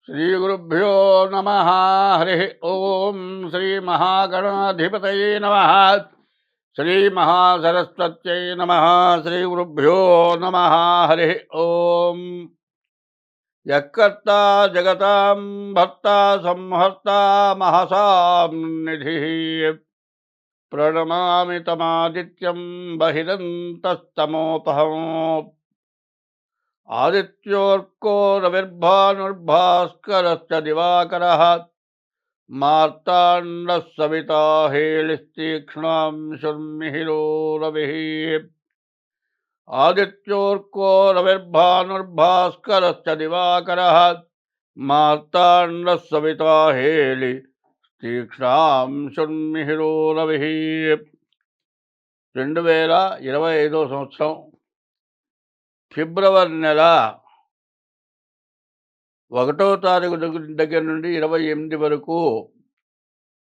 శ్రీగురుభ్యో నమ. హరి ఓం. శ్రీ మహాగణాధిపతయే నమ. శ్రీ మహాసరస్వత్యై నమ. శ్రీ గురుభ్యో నమ. హరి ఓం. యకర్త జగతాం భర్త సంహర్త మహసాం నిధి ప్రణమామి తమాదిత్యం బహిరంతస్తమోపహం. ఆదిత్యోర్కో రవిర్భానుర్భాస్కరశ్చ దివాకరః మార్తాండः సవితా హేళిస్తీక్ష్ణాంశుర్మిహిरो రవిः. ఆదిత్యోర్కో రవిర్భానుర్భాస్కరశ్చ దివాకరः మార్తాండः సవితా హేళిస్తీక్ష్ణాంశుర్మిహిरो రవిः. 2025 సంవత్సరం ఫిబ్రవరి నెల 1వ తారీఖు దగ్గర నుండి 28 వరకు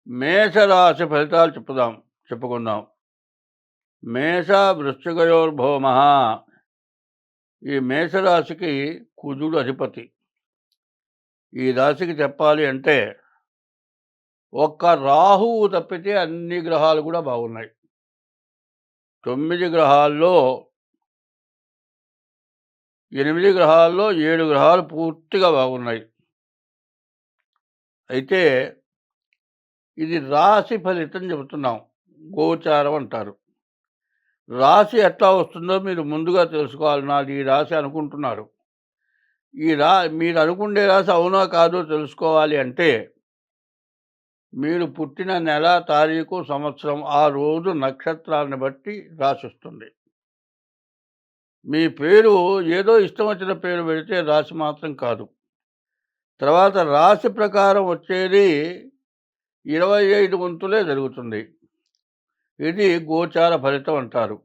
మేషరాశి ఫలితాలు చెప్పుకుందాం. మేష వృశ్చికయోర్భౌమ. ఈ మేషరాశికి కుజుడు అధిపతి. ఈ రాశికి చెప్పాలి అంటే ఒక్క రాహువు తప్పితే అన్ని గ్రహాలు కూడా బాగున్నాయి. 9 గ్రహాల్లో 8 గ్రహాల్లో 7 గ్రహాలు పూర్తిగా బాగున్నాయి. అయితే ఇది రాశి ఫలితం చెబుతున్నాం, గోచారం అంటారు. రాశి ఎట్లా వస్తుందో మీరు ముందుగా తెలుసుకోవాలి. నాది ఈ రాశి అనుకుంటున్నారు. మీరు అనుకునే రాశి అవునా కాదో తెలుసుకోవాలి అంటే మీరు పుట్టిన నెల, తారీఖు, సంవత్సరం, ఆ రోజు నక్షత్రాన్ని బట్టి రాశి వస్తుంది. మీ పేరు ఏదో ఇష్టం వచ్చిన పేరు పెడితే రాశి మాత్రం కాదు. తర్వాత రాశి ప్రకారం వచ్చేది 25 వంతులే జరుగుతుంది. ఇది గోచార ఫలితం అంటారు.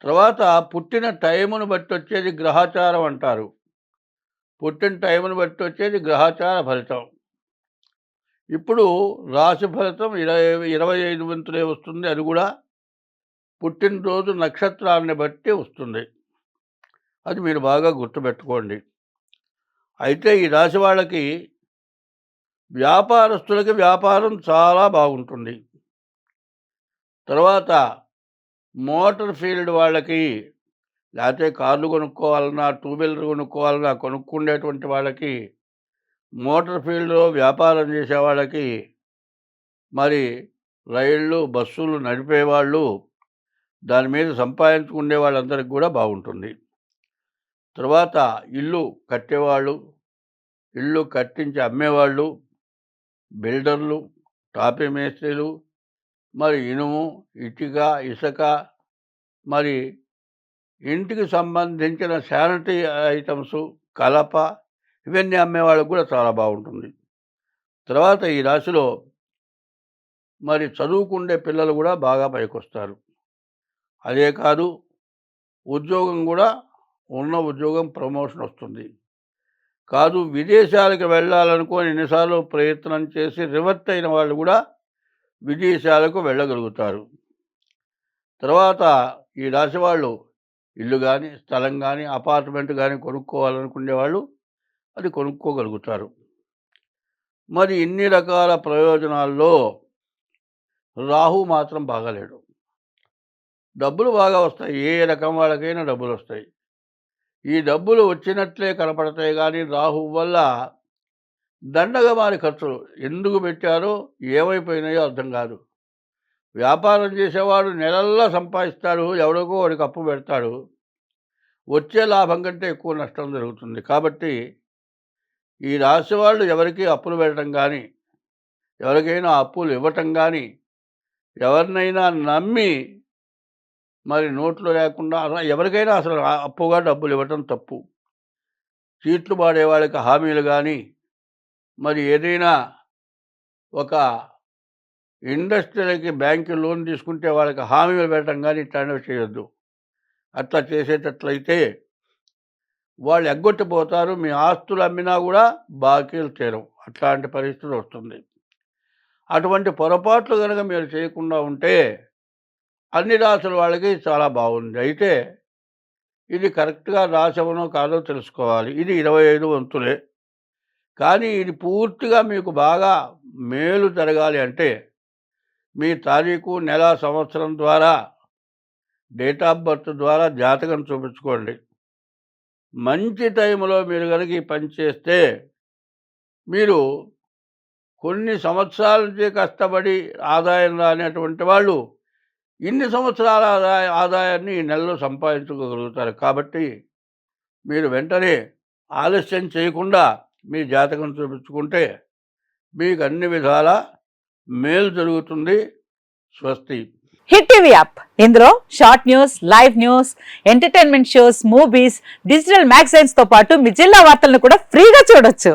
తర్వాత పుట్టిన టైమును బట్టి వచ్చేది గ్రహచారం అంటారు. పుట్టిన టైమును బట్టి వచ్చేది గ్రహచార ఫలితం. ఇప్పుడు రాశి ఫలితం 25 వంతులే వస్తుంది. అది కూడా పుట్టినరోజు నక్షత్రాన్ని బట్టి వస్తుంది. అది మీరు బాగా గుర్తుపెట్టుకోండి. అయితే ఈ రాశి వాళ్ళకి, వ్యాపారస్తులకి వ్యాపారం చాలా బాగుంటుంది. తర్వాత మోటార్ ఫీల్డ్ వాళ్ళకి, లేకపోతే కార్లు కొనుక్కోవాలన్నా, టూ వీలర్ కొనుక్కోవాలన్నా కొనుక్కునేటువంటి వాళ్ళకి, మోటార్ ఫీల్డ్లో వ్యాపారం చేసే వాళ్ళకి, మరి రైళ్ళు, బస్సులు నడిపేవాళ్ళు, దాని మీద సంపాదించుకునే వాళ్ళందరికీ కూడా బాగుంటుంది. తర్వాత ఇల్లు కట్టేవాళ్ళు, ఇల్లు కట్టించి అమ్మేవాళ్ళు, బిల్డర్లు, టాపీ మేస్త్రీలు, మరి ఇనుము, ఇటుక, ఇసుక, మరి ఇంటికి సంబంధించిన శానిటరీ ఐటమ్స్, కలప, ఇవన్నీ అమ్మేవాళ్ళకు కూడా చాలా బాగుంటుంది. తర్వాత ఈ రాశిలో మరి చదువుకునే పిల్లలు కూడా బాగా పైకొస్తారు. అదే కాదు, ఉద్యోగం కూడా, ఉన్న ఉద్యోగం ప్రమోషన్ వస్తుంది. కాదు, విదేశాలకు వెళ్ళాలనుకొని ఎన్నిసార్లు ప్రయత్నం చేసి రివర్ట్ అయిన వాళ్ళు కూడా విదేశాలకు వెళ్ళగలుగుతారు. తర్వాత ఈ రాశి వాళ్ళు ఇల్లు కానీ, స్థలం కానీ, అపార్ట్మెంట్ కానీ కొనుక్కోవాలనుకునే వాళ్ళు అది కొనుక్కోగలుగుతారు. మరి ఇన్ని రకాల ప్రయోజనాల్లో రాహు మాత్రం బాగాలేడు. డబ్బులు బాగా వస్తాయి, ఏ రకం వాళ్ళకైనా డబ్బులు వస్తాయి. ఈ డబ్బులు వచ్చినట్లే కనపడతాయి, కానీ రాహు వల్ల దండగా మారి ఖర్చులు ఎందుకు పెట్టారో, ఏమైపోయినాయో అర్థం కాదు. వ్యాపారం చేసేవాడు నెలల్లో సంపాదిస్తాడు, ఎవరికో వాడికి అప్పు పెడతాడు, వచ్చే లాభం కంటే ఎక్కువ నష్టం జరుగుతుంది. కాబట్టి ఈ రాశి వాళ్ళు ఎవరికి అప్పులు పెట్టడం కానీ, ఎవరికైనా అప్పులు ఇవ్వటం కానీ, ఎవరినైనా నమ్మి మరి నోట్లో లేకుండా ఎవరికైనా అసలు అప్పుగా డబ్బులు ఇవ్వటం తప్పు. చీట్లు పాడే వాళ్ళకి హామీలు కానీ, మరి ఏదైనా ఒక ఇండస్ట్రీలకి బ్యాంకు లోన్ తీసుకుంటే వాళ్ళకి హామీలు పెట్టడం కానీ ఇట్లాంటివి చేయొద్దు. అట్లా చేసేటట్లయితే వాళ్ళు ఎగ్గొట్టిపోతారు. మీ ఆస్తులు అమ్మినా కూడా బాకీలు తీరవు. అట్లాంటి పరిస్థితి వస్తుంది. అటువంటి పొరపాట్లు కనుక మీరు చేయకుండా ఉంటే అన్ని రాసుల వాళ్ళకి చాలా బాగుంది. అయితే ఇది కరెక్ట్గా రాసవనో కాదో తెలుసుకోవాలి. ఇది 25 వంతులే. కానీ ఇది పూర్తిగా మీకు బాగా మేలు జరగాలి అంటే మీ తారీఖు, నెల, సంవత్సరం ద్వారా డేట్ ఆఫ్ బర్త్ ద్వారా జాతకం చూపించుకోండి. మంచి టైంలో మీరు గనుక ఈ పని చేస్తే మీరు కొన్ని సంవత్సరాల నుంచి కష్టపడి ఆదాయం రానటువంటి వాళ్ళు ఇన్ని సంవత్సరాల ఆదాయాన్ని ఈ నెలలో సంపాదించుకోగలుగుతారు. కాబట్టి మీరు వెంటనే ఆలస్యం చేయకుండా మీ జాతకం చూపించుకుంటే మీకు అన్ని విధాల మేలు జరుగుతుంది. స్వస్తి. హిట్ టీవీ యాప్ ఇందులో short news, live news, entertainment shows, movies, digital magazines తో పాటు మీ జిల్లా వార్తలను కూడా ఫ్రీగా చూడొచ్చు.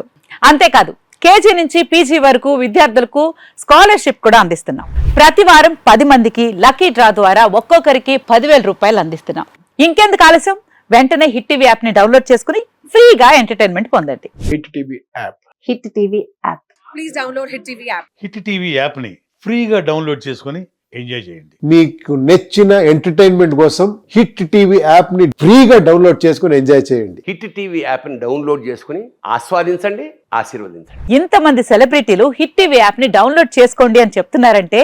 అంతేకాదు కేజీ నుంచి పీజీ వరకు విద్యార్థులకు స్కాలర్షిప్ కూడా అందిస్తున్నాం. ప్రతి వారం 10 మందికి లక్కీ డ్రా ద్వారా ఒక్కొక్కరికి 10,000 రూపాయలు అందిస్తున్నాం. ఇంకెందుకు ఆలస్యం, వెంటనే హిట్ టీవీ యాప్ ని డౌన్లోడ్ చేసుకుని ఫ్రీగా ఎంటర్టైన్మెంట్ పొందండి. Hit TV app. Hit TV app. Please download hit TV app. Hit TV యాప్ని ఫ్రీగా డౌన్లోడ్ చేసుకొని ఎంజాయ్ చేయండి. మీకు నచ్చిన ఎంటర్టైన్మెంట్ కోసం హిట్ టీవీ యాప్ ని ఫ్రీగా డౌన్లోడ్ చేసుకుని ఎంజాయ్ చేయండి. హిట్ టీవీ యాప్ని డౌన్లోడ్ చేసుకుని ఆస్వాదించండి, ఆశీర్వదించండి. ఇంతమంది సెలబ్రిటీలు హిట్ టీవీ యాప్ ని డౌన్లోడ్ చేసుకోండి అని చెప్తున్నారంటే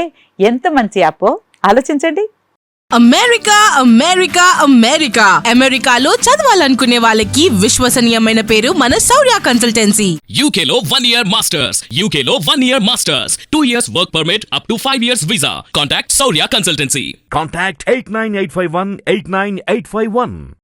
ఎంత మంచి యాప్ ఆలోచించండి. అమెరికా అమెరికా అమెరికా అమెరికాలో చదవాలనుకునే వాళ్ళకి విశ్వసనీయమైన పేరు మన శౌర్య కన్సల్టెన్సీ. UK లో 1 year masters. UK లో 1 year masters. 2 years work permit up to 5 years visa. Contact Saurya Consultancy. Contact 89851 89851.